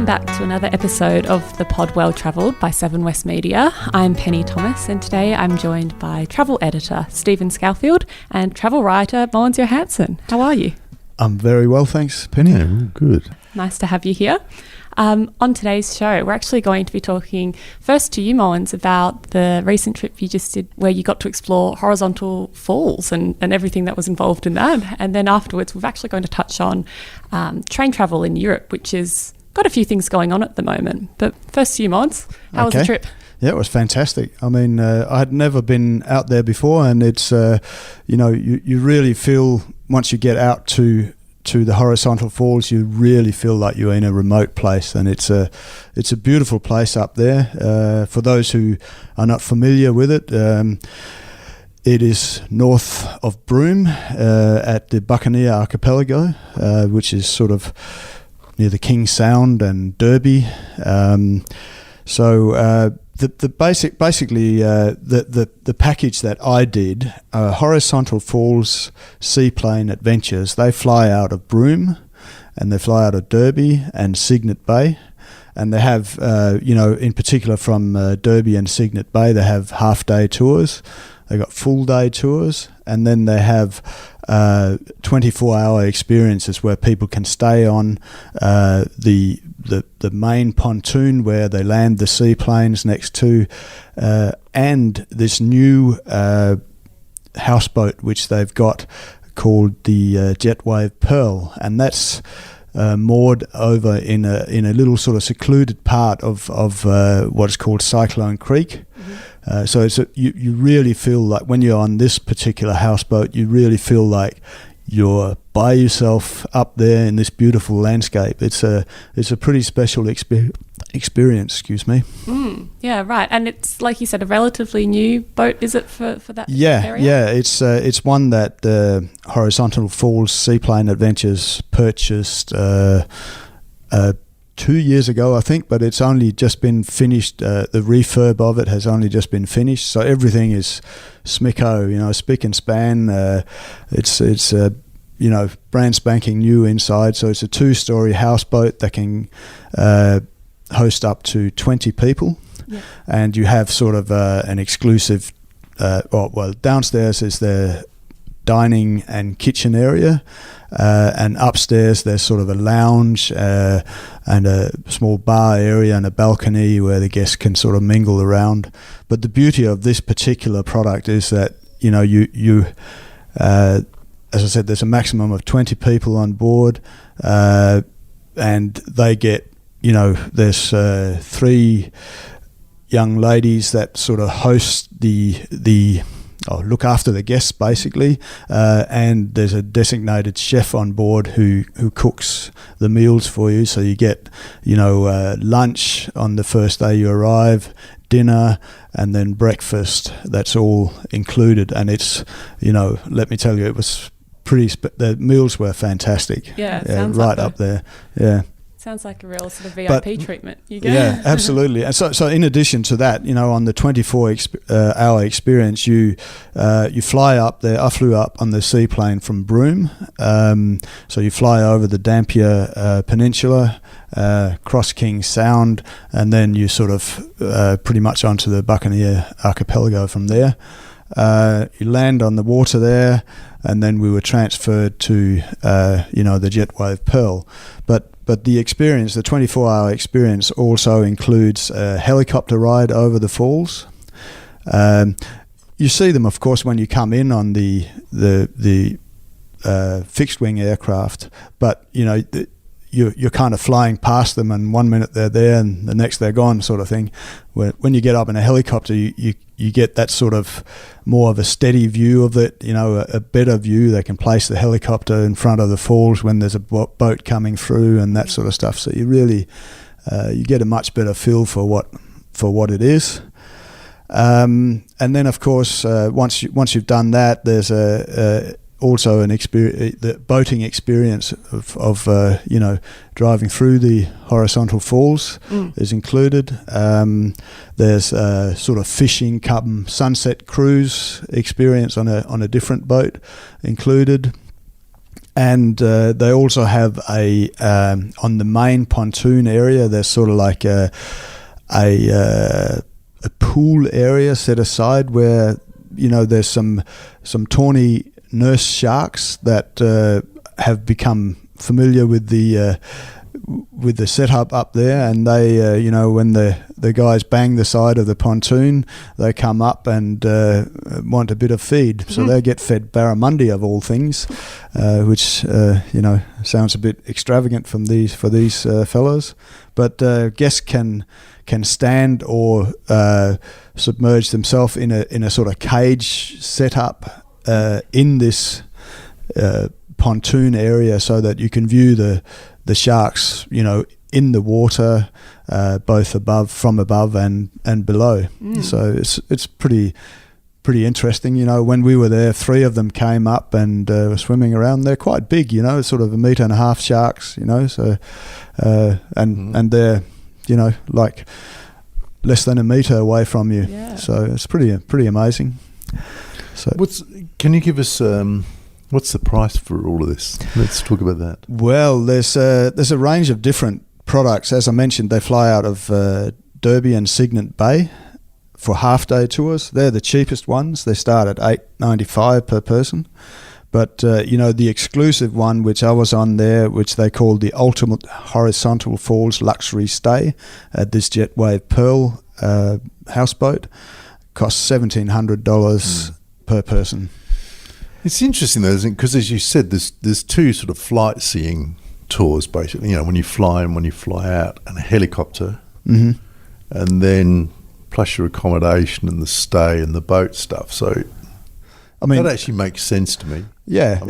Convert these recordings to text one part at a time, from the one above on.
Welcome back to another episode of The Pod Well Travelled by Seven West Media. I'm Penny Thomas, and today I'm joined by travel editor Stephen Scourfield and travel writer Mogens Johansen. How are you? I'm very well, thanks, Penny. Yeah, good. Nice to have you here. On today's show, we're actually going to be talking first to you, Mogens, about the recent trip you just did where you got to explore horizontal falls and everything that was involved in that. And then afterwards, we're actually going to touch on train travel in Europe, which has got a few things going on at the moment. But first to you, Mogens, how was the trip? Yeah, it was fantastic. I mean, I had never been out there before, and it's, you really feel once you get out to the horizontal falls, you really feel like you're in a remote place, and it's a beautiful place up there. For those who are not familiar with it, it is north of Broome at the Buccaneer Archipelago, which is sort of near the King Sound and Derby. The package that I did, Horizontal Falls Seaplane Adventures, they fly out of Broome and they fly out of Derby and Cygnet Bay, and they have, in particular from Derby and Cygnet Bay, they have half-day tours. They got full-day tours, and then they have 24-hour experiences where people can stay on the main pontoon where they land the seaplanes next to, and this new houseboat which they've got called the Jetwave Pearl, and that's moored over in a little sort of secluded part of what is called Cyclone Creek. Mm-hmm. So you really feel like when you're on this particular houseboat, you really feel like you're by yourself up there in this beautiful landscape. It's a pretty special experience. Excuse me. Yeah, right. And it's, like you said, a relatively new boat. Is it for that area? Yeah. It's one that Horizontal Falls Seaplane Adventures purchased 2 years ago, I think, but it's only just been finished. The refurb of it has only just been finished, so everything is smicko, spick and span. It's brand spanking new inside. So it's a 2-story houseboat that can host up to 20 people. Yeah. And you have sort of an exclusive. Downstairs is the dining and kitchen area. And upstairs there's sort of a lounge and a small bar area and a balcony where the guests can sort of mingle around. But the beauty of this particular product is that you as I said, there's a maximum of 20 people on board, and they get there's 3 young ladies that sort of host look after the guests basically, and there's a designated chef on board who cooks the meals for you. So you get lunch on the first day you arrive, dinner, and then breakfast. That's all included, and it's let me tell you, it was the meals were fantastic. Yeah, sounds right like up there. Yeah. Sounds like a real sort of VIP treatment you get. Yeah, absolutely. And so in addition to that, on the 24-hour experience, you fly up there. I flew up on the seaplane from Broome. So you fly over the Dampier Peninsula, cross King Sound, and then you sort of pretty much onto the Buccaneer Archipelago from there. You land on the water there, and then we were transferred to the Jetwave Pearl. But the experience, the 24-hour experience, also includes a helicopter ride over the falls. You see them, of course, when you come in on the fixed-wing aircraft, but you're kind of flying past them, and 1 minute they're there and the next they're gone, sort of thing. When you get up in a helicopter, you get that sort of more of a steady view of it, a better view. They can place the helicopter in front of the falls when there's a boat coming through and that sort of stuff. So you really you get a much better feel for what it is. And then, of course, once you've done that, there's also an experience, the boating experience of driving through the horizontal falls is included. There's a sort of fishing cum sunset cruise experience on a different boat included. And they also have on the main pontoon area, there's sort of like a pool area set aside where, there's some tawny nurse sharks that have become familiar with the setup up there, and they when the guys bang the side of the pontoon, they come up and want a bit of feed, so they get fed barramundi of all things, which sounds a bit extravagant for these fellows, but guests can stand or submerge themselves in a sort of cage setup in this pontoon area, so that you can view the sharks, in the water, both from above and below. So it's pretty interesting. When we were there, 3 of them came up and were swimming around. They're quite big, sort of 1.5 meter sharks, so and they're like less than a meter away from you. Yeah. So it's pretty amazing. So can you give us what's the price for all of this? Let's talk about that. Well, there's a range of different products. As I mentioned, they fly out of Derby and Cygnet Bay for half-day tours. They're the cheapest ones. They start at $8.95 per person. But, the exclusive one, which I was on there, which they called the Ultimate Horizontal Falls Luxury Stay at this Jetwave Pearl houseboat, costs $1,700 per person. It's interesting though, isn't it? Because as you said, there's 2 sort of flight seeing tours basically. When you fly and when you fly out, and a helicopter, and then plus your accommodation and the stay and the boat stuff. So, that actually makes sense to me. Yeah, I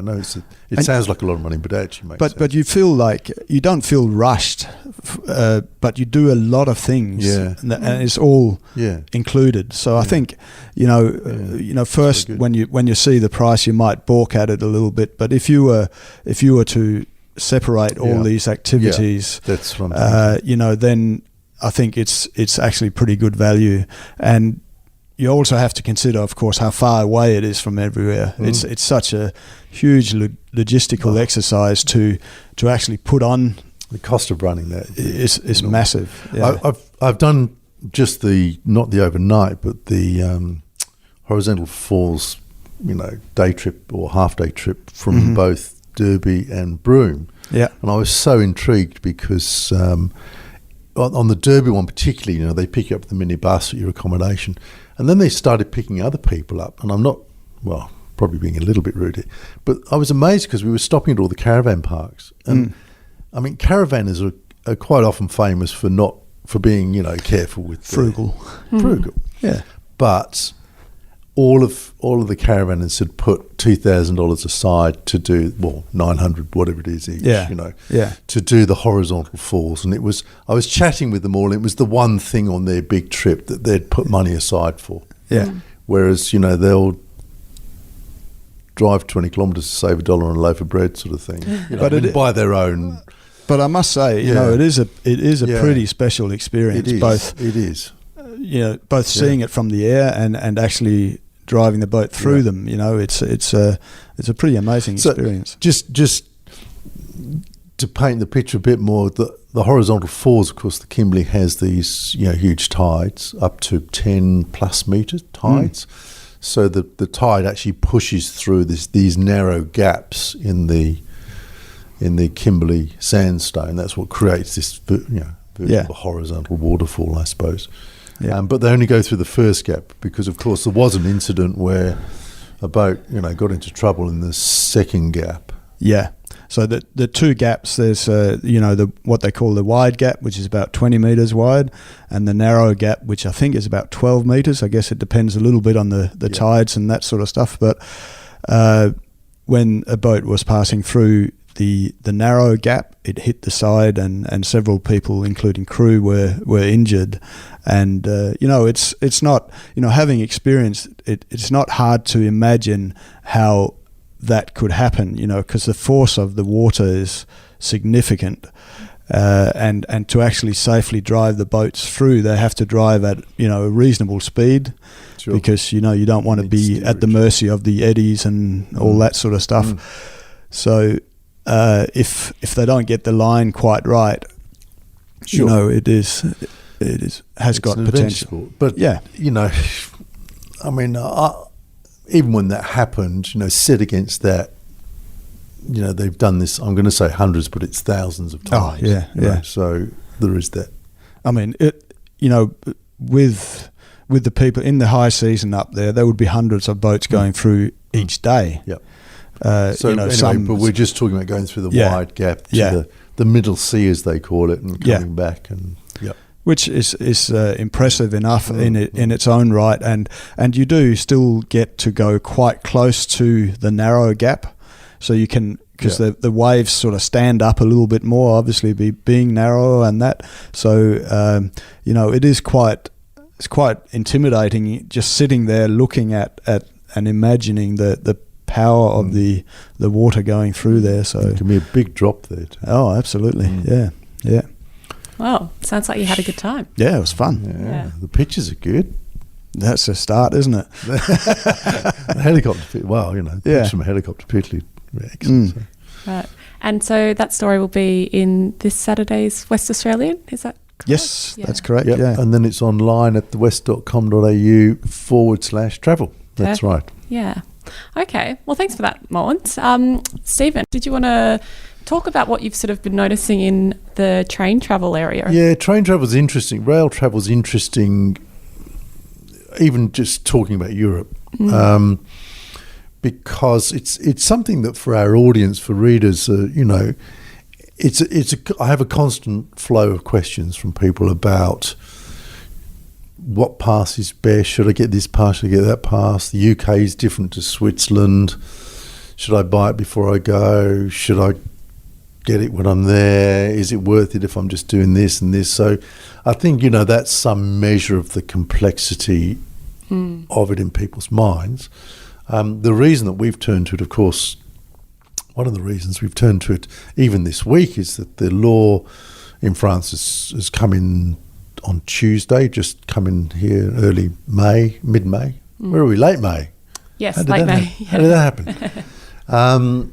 know it sounds like a lot of money, but it actually makes sense. But you feel like you don't feel rushed, but you do a lot of things, and it's all included. So I think first when you see the price, you might balk at it a little bit. But if you were to separate all these activities, that's what I'm thinking. Then I think it's actually pretty good value. And you also have to consider, of course, how far away it is from everywhere. It's such a huge logistical exercise to actually put on. The cost of running that is massive. Yeah. I've done just not the overnight, but the Horizontal Falls, day trip or half-day trip from both Derby and Broome. Yeah, and I was so intrigued because on the Derby one particularly, they pick you up the minibus at your accommodation. And then they started picking other people up, and I'm not, probably being a little bit rude here, but I was amazed because we were stopping at all the caravan parks. And I mean, caravanners are quite often famous for being, careful with frugal. Yeah. But all of the caravanners had put $2,000 aside to do, $900, whatever it is each, to do the horizontal falls. And I was chatting with them all, and it was the one thing on their big trip that they'd put money aside for. Yeah. Whereas, they'll drive 20 kilometres to save $1 on a loaf of bread sort of thing. Buy their own. But I must say, it is a pretty special experience. It is. Both seeing it from the air and actually driving the boat through them, it's a pretty amazing experience. Just to paint the picture a bit more, the horizontal falls, of course, the Kimberley has these huge tides, up to 10 plus metre tides. So the tide actually pushes through these narrow gaps in the Kimberley sandstone. That's what creates this version of a horizontal waterfall, I suppose. Yeah. But they only go through the first gap because, of course, there was an incident where a boat, got into trouble in the second gap. Yeah. So the 2 gaps, there's what they call the wide gap, which is about 20 metres wide, and the narrow gap, which I think is about 12 metres. I guess it depends a little bit on the tides and that sort of stuff. But when a boat was passing through the narrow gap, it hit the side, and several people, including crew, were injured. And it's not, having experienced it, it's not hard to imagine how that could happen, because the force of the water is significant, and to actually safely drive the boats through, they have to drive at a reasonable speed. Sure. Because you don't want to be at the mercy of the eddies and all that sort of stuff. So if they don't get the line quite right, Sure. you know, it has got potential. Sport. But yeah, you know, I mean, even when that happened, you know, set against that, you know, they've done this. I'm going to say hundreds, but it's thousands of times. Oh yeah, you know, yeah. so there is that. I mean, you know, with the people in the high season up there would be hundreds of boats going through each day. Yep. So you know, anyway, but we're just talking about going through the wide gap to the middle sea, as they call it, and coming back, and which is impressive enough in its own right, and you do still get to go quite close to the narrow gap, so you can, because the waves sort of stand up a little bit more, obviously being narrow and that, so you know, it's quite intimidating just sitting there looking at and imagining the power of the water going through there. So it can be a big drop there too. Oh, absolutely. Yeah. Well, sounds like you had a good time. Yeah, it was fun. Yeah. The pictures are good. That's a start, isn't it? The helicopter, well, you know, pictures from a helicopter particularly excellent. So. Right. And so that story will be in this Saturday's West Australian, is that correct? Yes, that's correct. Yep. Yeah. And then it's online at thewest.com.au/travel. That's right. Yeah. Okay. Well, thanks for that, Mogens. Stephen, did you want to talk about what you've sort of been noticing in the train travel area? Yeah, train travel's interesting. Rail travel's interesting, even just talking about Europe, because it's something that for our audience, for readers, you know, I have a constant flow of questions from people about what pass is best. Should I get this pass? Should I get that pass? The UK is different to Switzerland. Should I buy it before I go? Should I get it when I'm there? Is it worth it if I'm just doing this and this? So I think, you know, that's some measure of the complexity of it in people's minds. The reason that we've turned to it, of course, one of the reasons we've turned to it even this week is that the law in France has come in on Tuesday, just come in here early May, mid-May. Where are we? Late May? Yes, late May. How did that happen?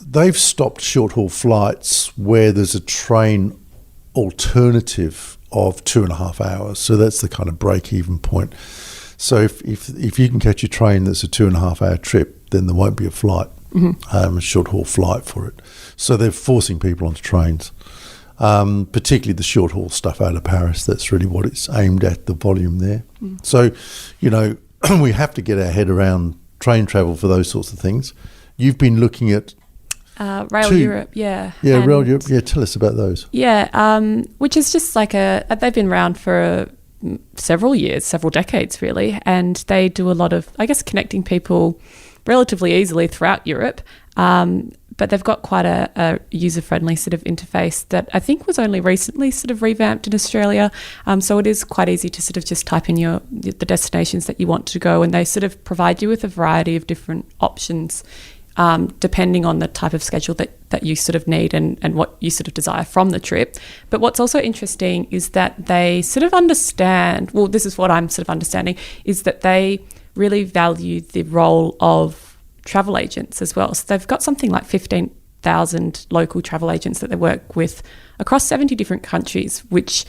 They've stopped short-haul flights where there's a train alternative of 2.5 hours. So that's the kind of break-even point. So if you can catch a train that's a 2.5 hour trip, then there won't be a flight, a short-haul flight for it. So they're forcing people onto trains. Particularly the short-haul stuff out of Paris. That's really what it's aimed at, the volume there. So, you know, we have to get our head around train travel for those sorts of things. You've been looking at... Rail Europe, yeah. Yeah, Rail Europe. Yeah, tell us about those. Yeah, which is just like they've been around for several years, several decades really, and they do a lot of, I guess, connecting people relatively easily throughout Europe. But they've got quite a user-friendly sort of interface that I think was only recently sort of revamped in Australia. So it is quite easy to sort of just type in the destinations that you want to go, and they sort of provide you with a variety of different options depending on the type of schedule that you sort of need and what you sort of desire from the trip. But what's also interesting is that they sort of understand, well, this is what I'm sort of understanding, is that they really value the role of travel agents as well. So they've got something like 15,000 local travel agents that they work with across 70 different countries, which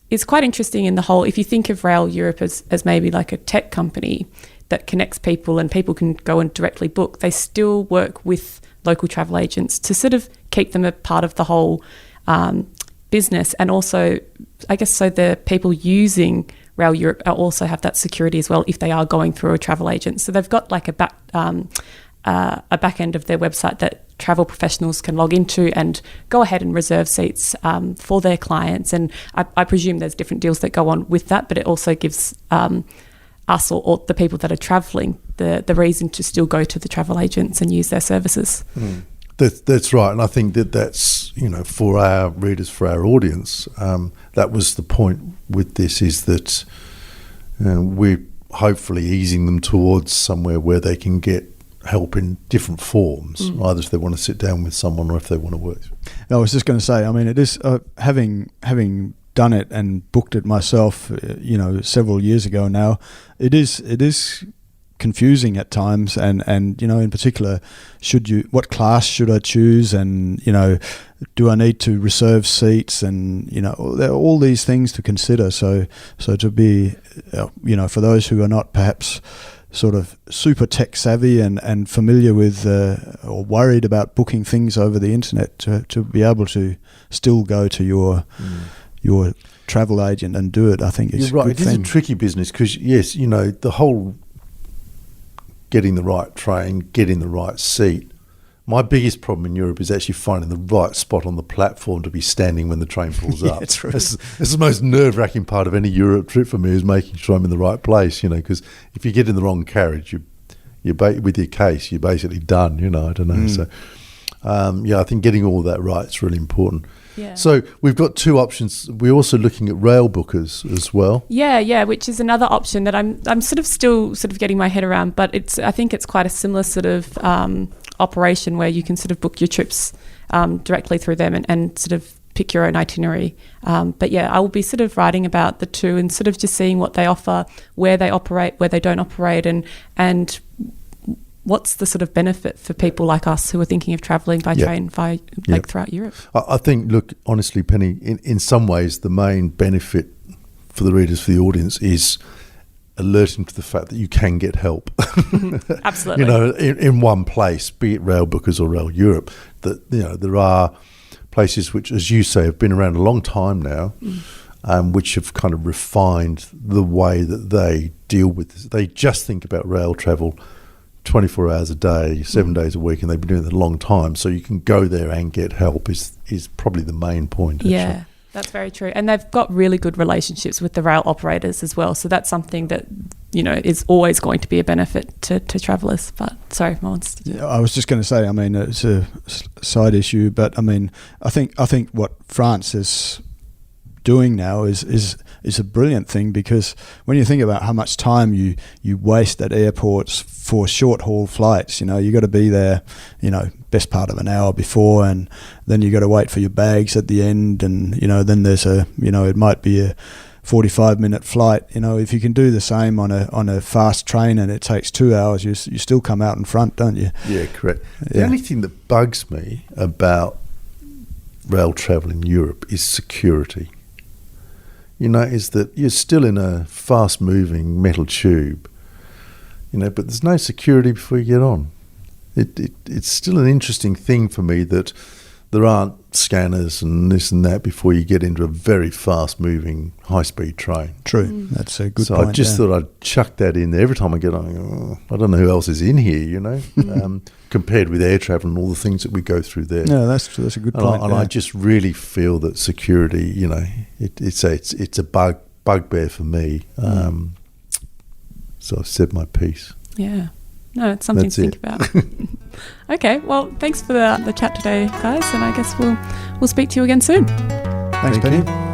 is quite interesting in the whole, if you think of Rail Europe as maybe like a tech company that connects people and people can go and directly book, they still work with local travel agents to sort of keep them a part of the whole business. And also, I guess, so the people using Rail Europe also have that security as well if they are going through a travel agent. So they've got like a back end of their website that travel professionals can log into and go ahead and reserve seats for their clients. And I presume there's different deals that go on with that, but it also gives us or the people that are travelling the reason to still go to the travel agents and use their services. That's right, and I think that's, you know, for our readers, for our audience, that was the point with this, is that we're hopefully easing them towards somewhere where they can get help in different forms, either if they want to sit down with someone or if they want to work. I was just going to say, I mean, it is having done it and booked it myself, you know, several years ago now. It is confusing at times, and you know, in particular, what class should I choose, and you know, do I need to reserve seats, and you know, there are all these things to consider. So to be, you know, for those who are not perhaps sort of super tech savvy and familiar with or worried about booking things over the internet, to be able to still go to your travel agent and do it, I think is You're right. It is a tricky business because, yes, you know, the whole getting the right train, getting the right seat. My biggest problem in Europe is actually finding the right spot on the platform to be standing when the train pulls up. That's true. It's the most nerve-wracking part of any Europe trip for me, is making sure I'm in the right place, you know, because if you get in the wrong carriage, with your case, you're basically done, you know, I don't know. So, I think getting all that right is really important. Yeah. So we've got two options. We're also looking at rail bookers as well. Yeah, which is another option that I'm still getting my head around, but I think it's quite a similar sort of operation where you can sort of book your trips directly through them and sort of pick your own itinerary. But yeah, I will be sort of writing about the two and sort of just seeing what they offer, where they operate, where they don't operate, and what's the sort of benefit for people like us who are thinking of travelling by train throughout Europe. I think, look, honestly, Penny, in some ways the main benefit for the readers, for the audience, is alerting to the fact that you can get help. Absolutely. You know, in one place, be it Rail Bookers or Rail Europe, that, you know, there are places which, as you say, have been around a long time now, which have kind of refined the way that they deal with this. They just think about rail travel 24 hours a day, 7 days a week, and they've been doing it a long time. So you can go there and get help is probably the main point. Actually. Yeah, that's very true. And they've got really good relationships with the rail operators as well. So that's something that, you know, is always going to be a benefit to travellers. But sorry, Mogens. I was just going to say, I mean, it's a side issue, but I mean, I think what France is doing now is a brilliant thing, because when you think about how much time you waste at airports for short haul flights, you know, you got to be there, you know, best part of an hour before, and then you got to wait for your bags at the end, and you know, then there's it might be a 45-minute flight. You know, if you can do the same on a fast train and it takes 2 hours, you still come out in front, don't you? Yeah, correct. The only thing that bugs me about rail travel in Europe is security. You know, is that you're still in a fast-moving metal tube, you know, but there's no security before you get on. It's still an interesting thing for me that there aren't scanners and this and that before you get into a very fast-moving, high-speed train. True, that's a good so point. So I just thought I'd chuck that in there. Every time I get on, I don't know who else is in here, you know, compared with air travel and all the things that we go through there. No, that's a good point. And I just really feel that security, you know, it's a bugbear for me. So I've said my piece. Yeah. No, it's something to think about. Okay, well, thanks for the chat today, guys, and I guess we'll speak to you again soon. Thanks, Penny.